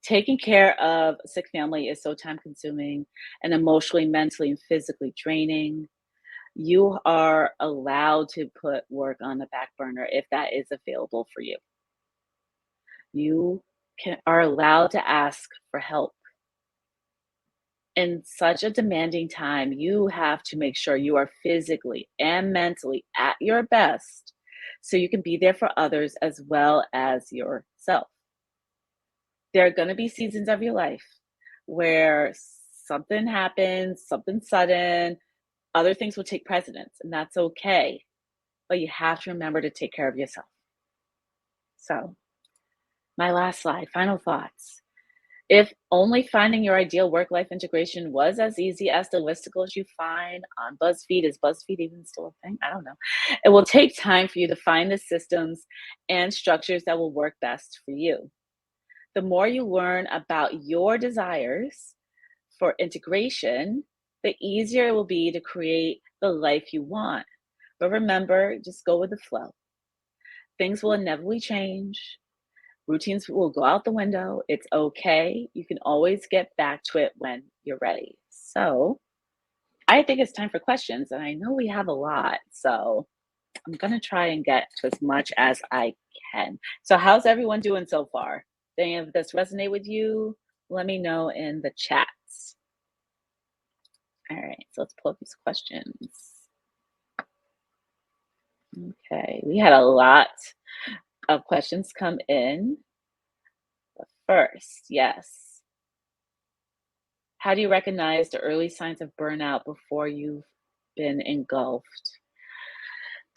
taking care of a sick family is so time consuming and emotionally, mentally, and physically draining. You are allowed to put work on the back burner if that is available for you. You are allowed to ask for help. In such a demanding time, you have to make sure you are physically and mentally at your best so you can be there for others as well as yourself. There are going to be seasons of your life where something happens, something sudden, other things will take precedence, and that's okay. But you have to remember to take care of yourself. So, my last slide, final thoughts. If only finding your ideal work life integration was as easy as the listicles you find on BuzzFeed, is BuzzFeed even still a thing? I don't know. It will take time for you to find the systems and structures that will work best for you. The more you learn about your desires for integration, the easier it will be to create the life you want. But remember, just go with the flow. Things will inevitably change. Routines will go out the window. It's okay. You can always get back to it when you're ready. So I think it's time for questions. And I know we have a lot. So I'm going to try and get to as much as I can. So, how's everyone doing so far? Did any of this resonate with you? Let me know in the chats. All right, so let's pull up these questions. Okay, we had a lot of questions come in. But first, yes. How do you recognize the early signs of burnout before you've been engulfed?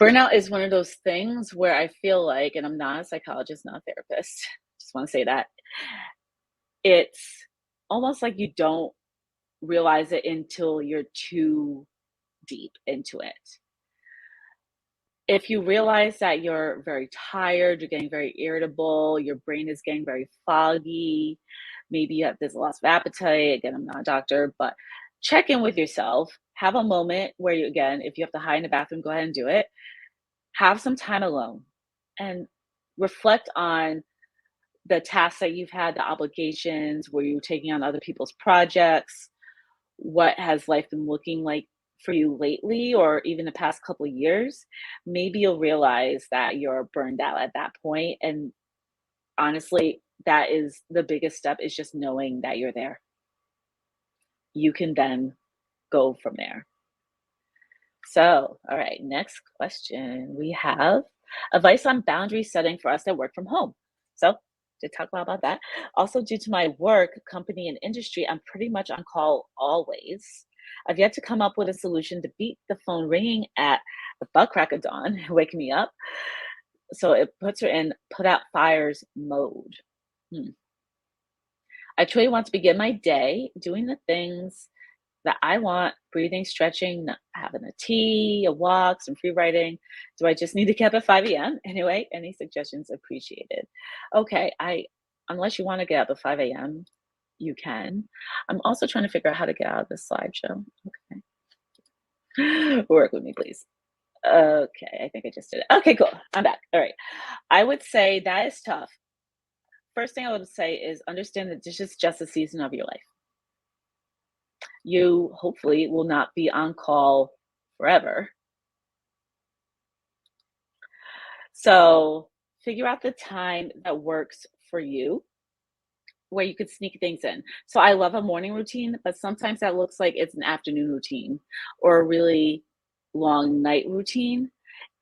Burnout is one of those things where I feel like, and I'm not a psychologist, not a therapist, just want to say that, it's almost like you don't realize it until you're too deep into it. If you realize that you're very tired, you're getting very irritable, your brain is getting very foggy, maybe you have this loss of appetite. Again, I'm not a doctor, but check in with yourself. Have a moment where you, again, if you have to hide in the bathroom, go ahead and do it. Have some time alone and reflect on the tasks that you've had, the obligations, were you taking on other people's projects? What has life been looking like for you lately or even the past couple of years? Maybe you'll realize that you're burned out at that point. And honestly, that is the biggest step is just knowing that you're there. You can then go from there. So, all right, next question. We have advice on boundary setting for us that work from home. So, to talk about that. Also, due to my work, company, and industry, I'm pretty much on call always. I've yet to come up with a solution to beat the phone ringing at the butt crack of dawn, waking me up. So it puts her in put out fires mode. Hmm. I truly want to begin my day doing the things that I want, breathing, stretching, having a tea, a walk, some free writing. Do I just need to get up at 5 a.m.? Anyway, any suggestions appreciated. Okay, I unless you want to get up at 5 a.m., you can. I'm also trying to figure out how to get out of this slideshow. Okay. Work with me, please. Okay, I think I just did it. Okay, cool. I'm back. All right. I would say that is tough. First thing I would say is understand that this is just a season of your life. You hopefully will not be on call forever. So figure out the time that works for you where you could sneak things in. So I love a morning routine, but sometimes that looks like it's an afternoon routine or a really long night routine.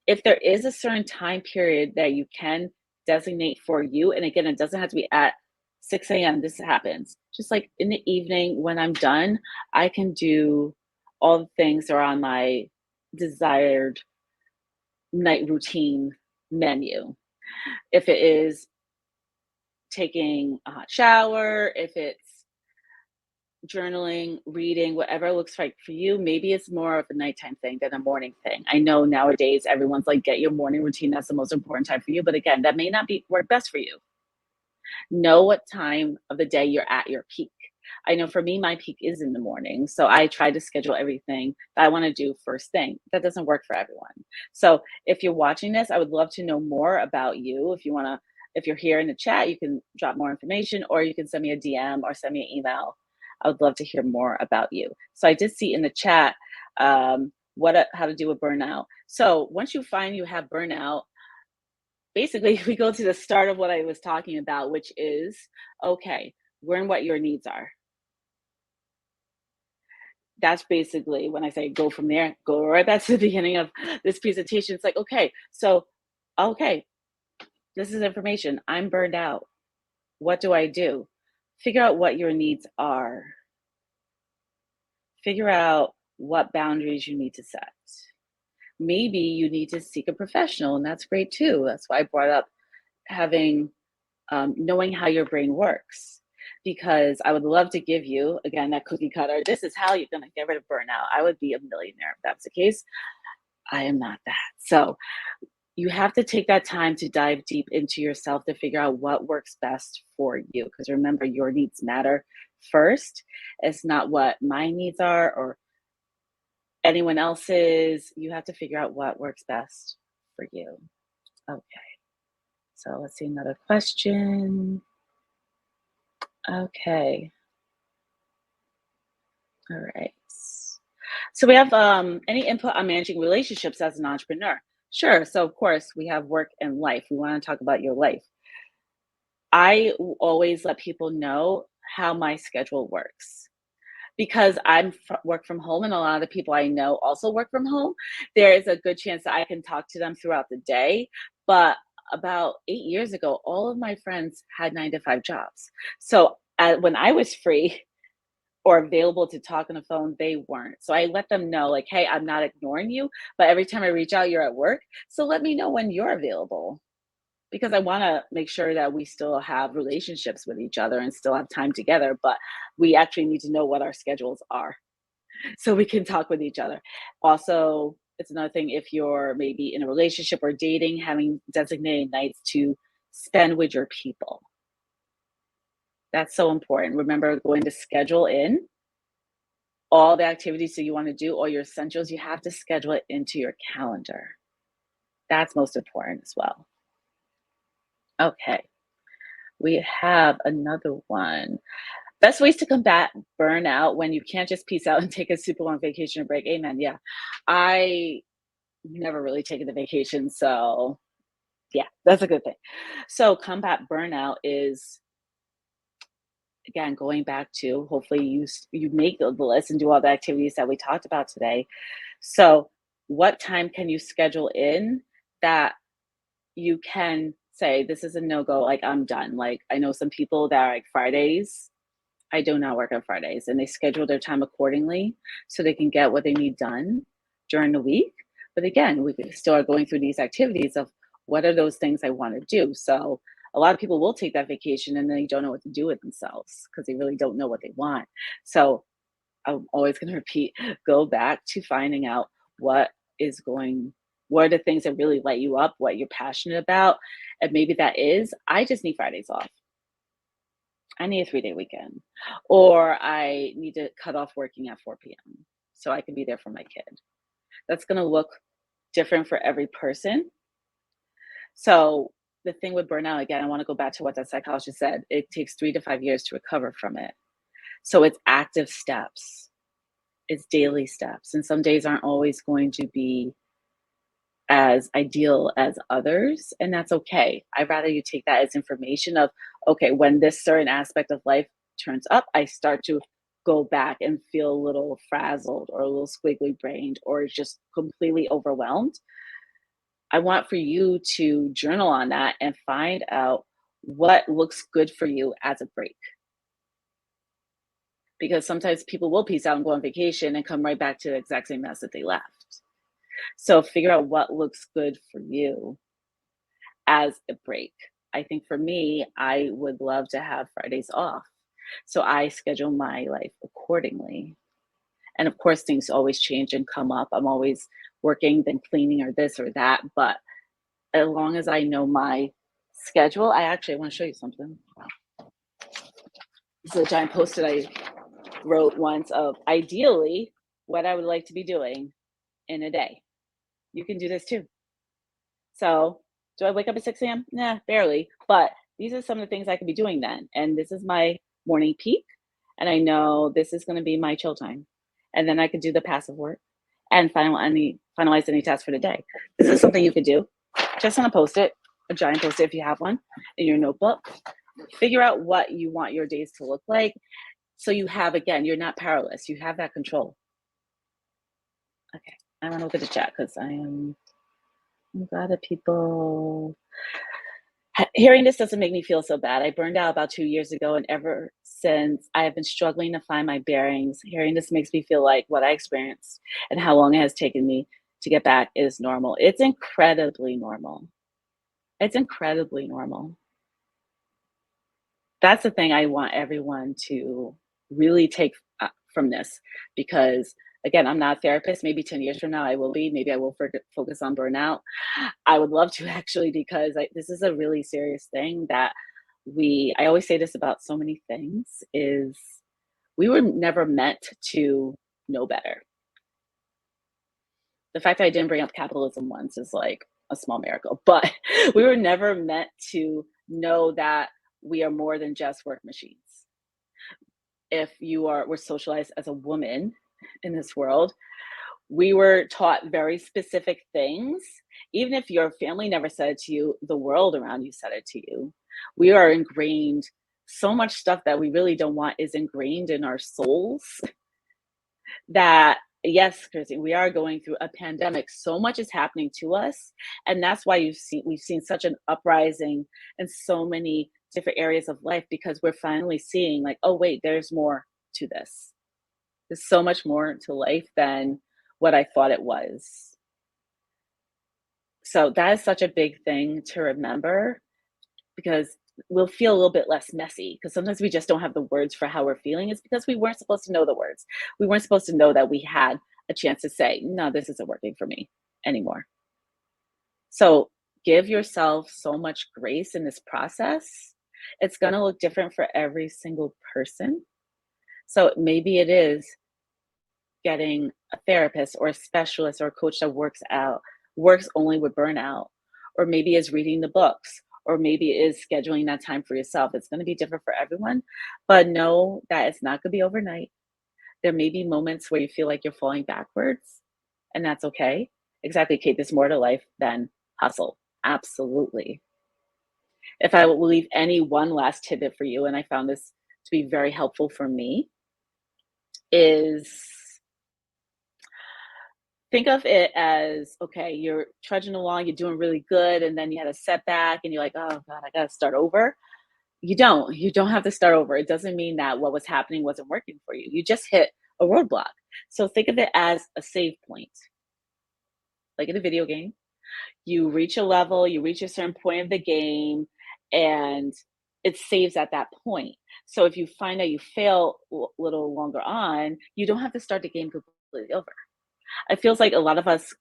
If there is a certain time period that you can designate for you, and again, it doesn't have to be at 6 a.m. This happens. Just like in the evening when I'm done, I can do all the things that are on my desired night routine menu. If it is taking a hot shower, if it's journaling, reading, whatever it looks like for you, maybe it's more of a nighttime thing than a morning thing. I know nowadays everyone's like, get your morning routine. That's the most important time for you. But again, that may not be work best for you. Know what time of the day you're at your peak. I know for me, my peak is in the morning. So I try to schedule everything that I want to do first thing. That doesn't work for everyone. So if you're watching this, I would love to know more about you. If you want to, if you're here in the chat, you can drop more information or you can send me a DM or send me an email. I would love to hear more about you. So I did see in the chat how to do a burnout. So once you find you have burnout, basically we go to the start of what I was talking about, which is okay, learn what your needs are. That's basically when I say go from there, go right back to the beginning of this presentation. It's like, okay, this is information. I'm burned out. What do I do? Figure out what your needs are. Figure out what boundaries you need to set. Maybe you need to seek a professional, and that's great too. That's why I brought up having knowing how your brain works. Because I would love to give you, again, that cookie cutter. This is how you're going to get rid of burnout. I would be a millionaire if that's the case. I am not that. So you have to take that time to dive deep into yourself to figure out what works best for you. Because remember, your needs matter first. It's not what my needs are or anyone else's. You have to figure out what works best for you. Okay. So let's see another question. Okay. All right. So we have any input on managing relationships as an entrepreneur? Sure. So of course we have work and life. We want to talk about your life. Always let people know how my schedule works because work from home and a lot of the people I know also work from home. There is a good chance that I can talk to them throughout the day. But about 8 years ago, all of my friends had 9 to 5 jobs. So when I was free, or available to talk on the phone, they weren't. So I let them know, like, hey, I'm not ignoring you, but every time I reach out, you're at work. So let me know when you're available because I want to make sure that we still have relationships with each other and still have time together. But we actually need to know what our schedules are so we can talk with each other. Also, It's another thing if you're maybe in a relationship or dating, having designated nights to spend with your people. That's so important. Remember going to schedule in all the activities that you want to do, all your essentials. You have to schedule it into your calendar. That's most important as well. Okay, we have another one. Best ways to combat burnout when you can't just peace out and take a super long vacation or break. Amen. Yeah. I never really taken the vacation. So, yeah, that's a good thing. So, combat burnout is, again, going back to hopefully you make the list and do all the activities that we talked about today. So, what time can you schedule in that you can say, this is a no go, like I'm done? Like, I know some people that are like Fridays. I do not work on Fridays, and they schedule their time accordingly so they can get what they need done during the week. But again, we still are going through these activities of what are those things I want to do. So a lot of people will take that vacation and they don't know what to do with themselves because they really don't know what they want. So I'm always going to repeat, go back to finding out what is going, what are the things that really light you up, what you're passionate about. And maybe that is, I just need Fridays off. I need a 3-day weekend, or I need to cut off working at 4 p.m. so I can be there for my kid. That's going to look different for every person. So the thing with burnout, again, I want to go back to what that psychologist said. It takes 3 to 5 years to recover from it. So it's active steps, it's daily steps. And some days aren't always going to be as ideal as others, and that's okay. I'd rather you take that as information of, okay, when this certain aspect of life turns up, I start to go back and feel a little frazzled or a little squiggly brained or just completely overwhelmed. I want for you to journal on that and find out what looks good for you as a break. Because sometimes people will peace out and go on vacation and come right back to the exact same mess that they left. So figure out what looks good for you as a break. I think for me, I would love to have Fridays off. So I schedule my life accordingly. And of course, things always change and come up. I'm always working, then cleaning or this or that. But as long as I know my schedule, I want to show you something. This is a giant post-it I wrote once of ideally what I would like to be doing in a day. You can do this too. So do I wake up at 6 a.m.? Nah, barely. But these are some of the things I could be doing then. And this is my morning peak. And I know this is going to be my chill time. And then I could do the passive work and finalize any tasks for the day. This is something you could do just on a post-it, a giant post-it if you have one in your notebook. Figure out what you want your days to look like. So you have, again, you're not powerless. You have that control. Okay, I want to look at the chat because I'm glad that people hearing this doesn't make me feel so bad. I burned out about 2 years ago, and ever since I have been struggling to find my bearings. Hearing this makes me feel like what I experienced and how long it has taken me to get back is normal. It's incredibly normal. It's incredibly normal. That's the thing I want everyone to really take from this, because again, I'm not a therapist. Maybe 10 years from now I will be. Maybe I will focus on burnout. I would love to actually, because this is a really serious thing that I always say this about so many things, is we were never meant to know better. The fact that I didn't bring up capitalism once is like a small miracle, but we were never meant to know that we are more than just work machines. If we're socialized as a woman in this world, we were taught very specific things. Even if your family never said it to you, the world around you said it to you. We are ingrained, so much stuff that we really don't want is ingrained in our souls that, yes, Christine, we are going through a pandemic. So much is happening to us. And that's why we've seen such an uprising in so many different areas of life, because we're finally seeing like, oh, wait, there's more to this. There's so much more to life than what I thought it was. So that is such a big thing to remember, because we'll feel a little bit less messy, because sometimes we just don't have the words for how we're feeling. It's because we weren't supposed to know the words. We weren't supposed to know that we had a chance to say, no, this isn't working for me anymore. So give yourself so much grace in this process. It's going to look different for every single person. So maybe it is getting a therapist or a specialist or a coach that works only with burnout, or maybe is reading the books, or maybe is scheduling that time for yourself. It's going to be different for everyone, but know that it's not going to be overnight. There may be moments where you feel like you're falling backwards, and that's okay. Exactly, Kate. There's more to life than hustle. Absolutely. If I will leave any one last tidbit for you, and I found this to be very helpful for me, is think of it as, okay, you're trudging along, you're doing really good, and then you had a setback and you're like, oh God, I gotta start over. You don't have to start over. It doesn't mean that what was happening wasn't working for you. You just hit a roadblock. So think of it as a save point, like in a video game. You reach a level, you reach a certain point of the game, and it saves at that point. So if you find that you fail a little longer on, you don't have to start the game completely over. It feels like a lot of us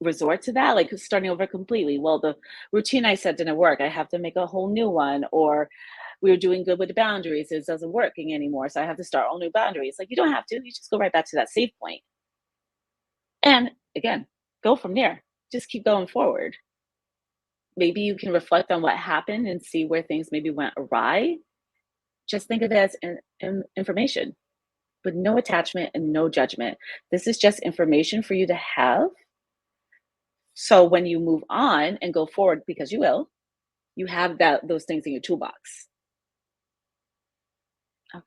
resort to that, like starting over completely. Well, the routine I set didn't work. I have to make a whole new one. Or we were doing good with the boundaries. It doesn't working anymore. So I have to start all new boundaries. Like you don't have to. You just go right back to that save point. And again, go from there. Just keep going forward. Maybe you can reflect on what happened and see where things maybe went awry. Just think of it as information with no attachment and no judgment. This is just information for you to have. So when you move on and go forward, because you will, you have those things in your toolbox. Okay.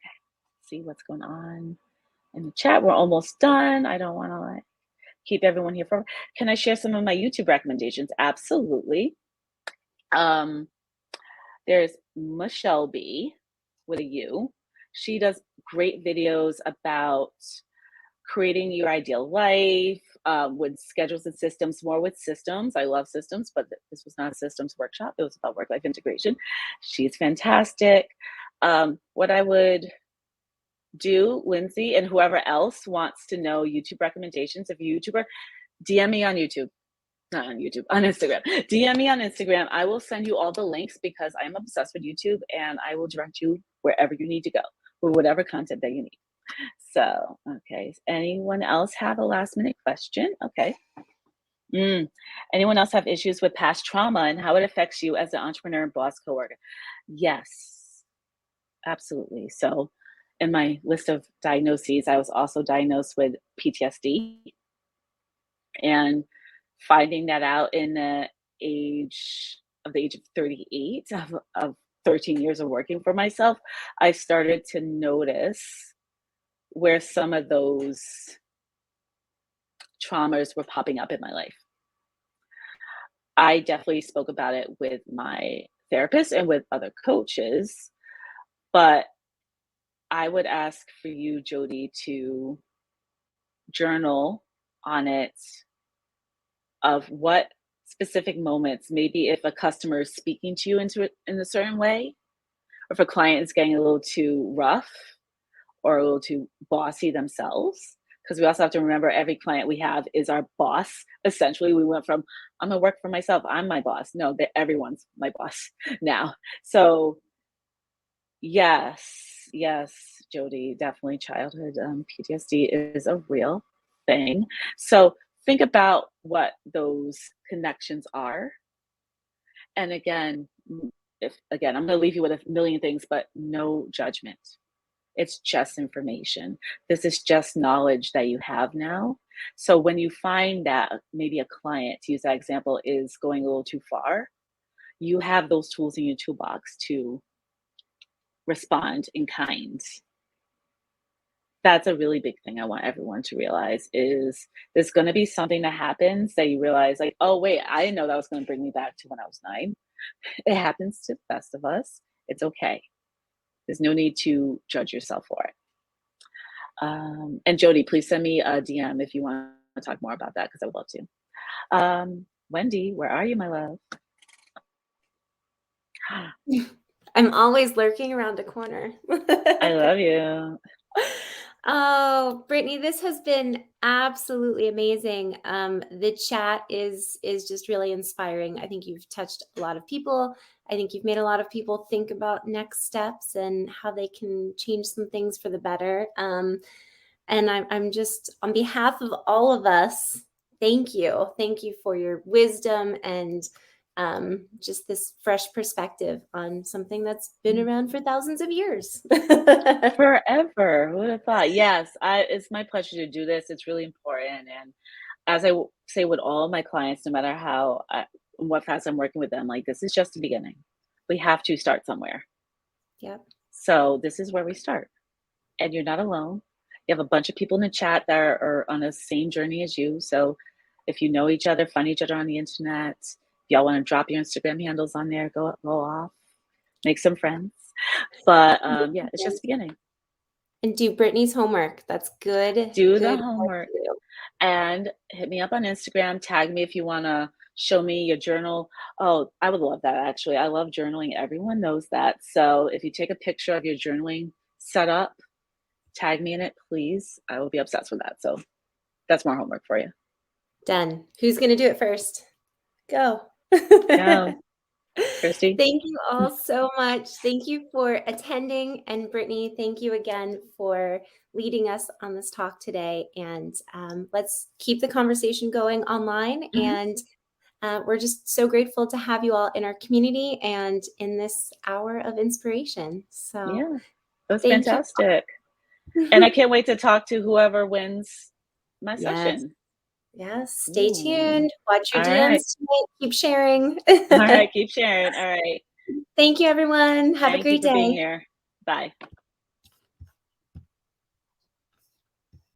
See what's going on in the chat. We're almost done. I don't want to like keep everyone here for. Can I share some of my YouTube recommendations? Absolutely. There's Michelle B with a U. She does great videos about creating your ideal life with schedules and systems, more with systems. I love systems, but this was not a systems workshop. It was about work-life integration. She's fantastic. What I would do, Lindsay, and whoever else wants to know YouTube recommendations, if you're a YouTuber, DM me on YouTube. Not on YouTube, on Instagram. DM me on Instagram. I will send you all the links because I'm obsessed with YouTube, and I will direct you wherever you need to go with whatever content that you need. So, okay. Anyone else have a last minute question? Okay. Anyone else have issues with past trauma and how it affects you as an entrepreneur and boss coworker? Yes, absolutely. So, in my list of diagnoses, I was also diagnosed with PTSD, and finding that out in the age of 38 of 13 years of working for myself, I started to notice where some of those traumas were popping up in my life. I definitely spoke about it with my therapist and with other coaches, but I would ask for you, Jody, to journal on it of what specific moments, maybe if a customer is speaking to you into it in a certain way, or if a client is getting a little too rough or a little too bossy themselves. Because we also have to remember every client we have is our boss. Essentially, we went from, I'm gonna work for myself, I'm my boss. No, that everyone's my boss now. So yes, Jody, definitely childhood PTSD is a real thing. So think about what those connections are. And again, I'm going to leave you with a million things, but no judgment. It's just information. This is just knowledge that you have now. So when you find that maybe a client, to use that example, is going a little too far, you have those tools in your toolbox to respond in kind. That's a really big thing I want everyone to realize is there's going to be something that happens that you realize like, oh, wait, I didn't know that was going to bring me back to when I was 9. It happens to the best of us. It's okay. There's no need to judge yourself for it. And Jody, please send me a DM if you want to talk more about that because I would love to. Wendy, where are you, my love? I'm always lurking around a corner. I love you. Oh, Brittany, this has been absolutely amazing. The chat is just really inspiring. I think you've touched a lot of people. I think you've made a lot of people think about next steps and how they can change some things for the better. And I'm just, on behalf of all of us, thank you. Thank you for your wisdom and just this fresh perspective on something that's been around for thousands of years. Forever. Who would have thought? Yes, it's my pleasure to do this. It's really important. And as say with all my clients, no matter what fast I'm working with them, like this is just the beginning. We have to start somewhere. Yep. So this is where we start. And you're not alone. You have a bunch of people in the chat that are on the same journey as you. So if you know each other, find each other on the internet, if y'all want to drop your Instagram handles on there, go off, make some friends. But yeah, it's just the beginning. And do Brittany's homework. That's good, Do the good work homework to do. and hit me up on Instagram. Tag me if you want to show me your journal. Oh, I would love that actually. I love journaling. Everyone knows that. So if you take a picture of your journaling setup, tag me in it, please. I will be obsessed with that. So that's more homework for you. Done. Who's going to do it first? Go. Go, Kirsty. Thank you all so much. Thank you for attending. And Brittany, thank you again for leading us on this talk today. And let's keep the conversation going online. Mhm. And we're just so grateful to have you all in our community and in this hour of inspiration. So Yeah, that's thank you. fantastic. And I can't wait to talk to whoever wins my Yes. session. Yes. Stay Ooh. tuned. Watch your All right. DMs tonight. Keep sharing. All right. Keep sharing. All right. Thank you, everyone. Have a Thank you great for being day. here. Bye.